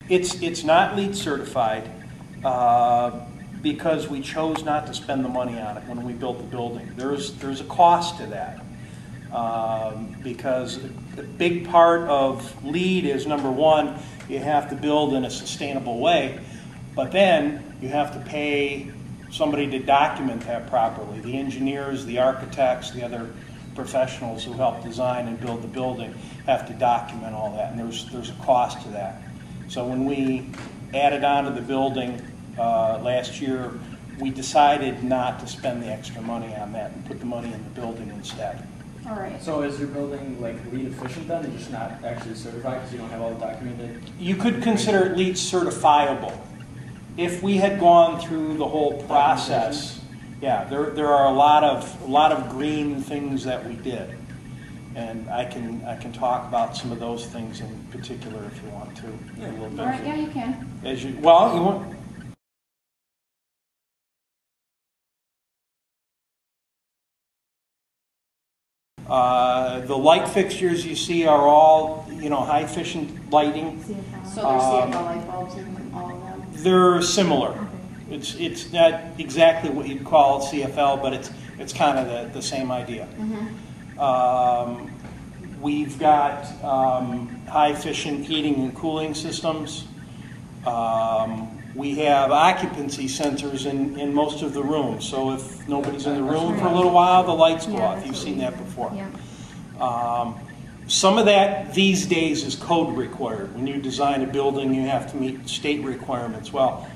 It's not LEED certified because we chose not to spend the money on it when we built the building. There's a cost to that because a big part of LEED is, number one, you have to build in a sustainable way, but then you have to pay somebody to document that properly. The engineers, the architects, the other professionals who help design and build the building have to document all that, and there's a cost to that. So when we added on to the building last year, we decided not to spend the extra money on that and put the money in the building instead. All right. So is your building like LEED efficient then, and just not actually certified because you don't have all the documented? You could consider it LEED certifiable. If we had gone through the whole process, yeah, there are a lot of green things that we did, and I can talk about some of those things in particular if you want to. Yeah. A little bit. All right, yeah, you can. You want. The light fixtures you see are all, high efficient lighting. CFL. So there's CFL light bulbs in all of them? They're similar. Okay. It's not exactly what you'd call CFL, but it's kind of the same idea. Mm-hmm. We've got high efficient heating and cooling systems. We have occupancy sensors in most of the rooms, so if nobody's in the room for a little while, the lights go off. You've seen that before. Yeah. Some of that these days is code required. When you design a building, you have to meet state requirements. Well,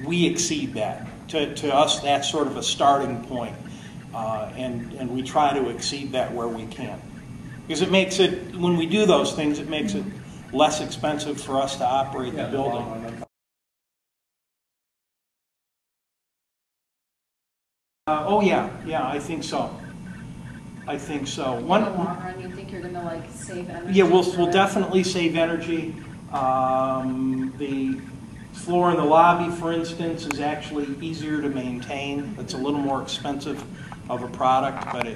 we exceed that. To us, that's sort of a starting point, and we try to exceed that where we can. Because it makes it, when we do those things, it makes it less expensive for us to operate the building. Oh yeah, I think so. In the long run, you think you're going to save energy? Yeah, we'll definitely save energy. The floor in the lobby, for instance, is actually easier to maintain. It's a little more expensive of a product, but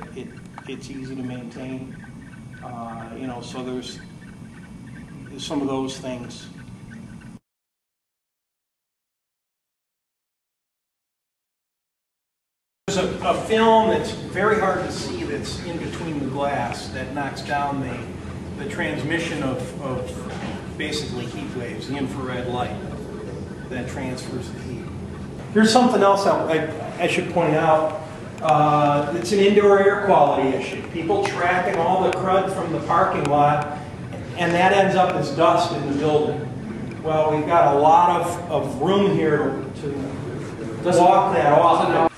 it's easy to maintain. So there's some of those things. There's a film that's very hard to see that's in between the glass that knocks down the transmission of basically heat waves, the infrared light that transfers the heat. Here's something else I should point out. It's an indoor air quality issue. People trapping all the crud from the parking lot, and that ends up as dust in the building. Well, we've got a lot of room here to walk that off.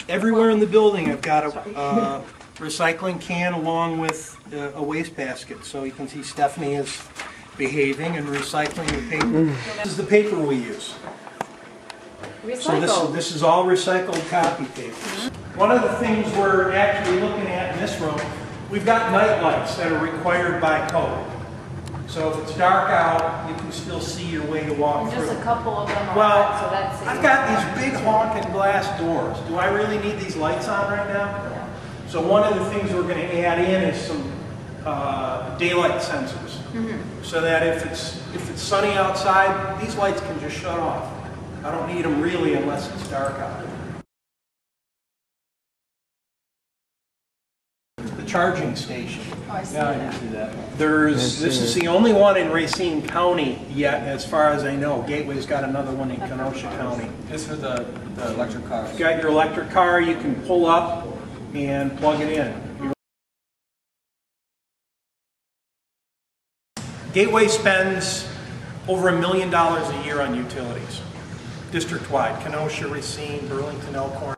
Everywhere in the building I've got a recycling can along with a waste basket. So you can see Stephanie is behaving and recycling the paper. This is the paper we use. Recycled. So this is all recycled copy paper. One of the things we're actually looking at in this room, we've got night lights that are required by code. So if it's dark out, you can still see your way to walk through. Just a couple of them are well, so that's I've got these big honking glass doors. Do I really need these lights on right now? Yeah. So one of the things we're going to add in is some daylight sensors. So that if it's sunny outside, these lights can just shut off. I don't need them really unless it's dark out. The charging station. Oh, I see Yeah, I that. can see that. This is the only one in Racine County yet, as far as I know. Gateway's got another one in Kenosha County. This for the electric cars. You've got your electric car, you can pull up and plug it in. Gateway spends over $1 million a year on utilities, district-wide. Kenosha, Racine, Burlington, Elkhorn.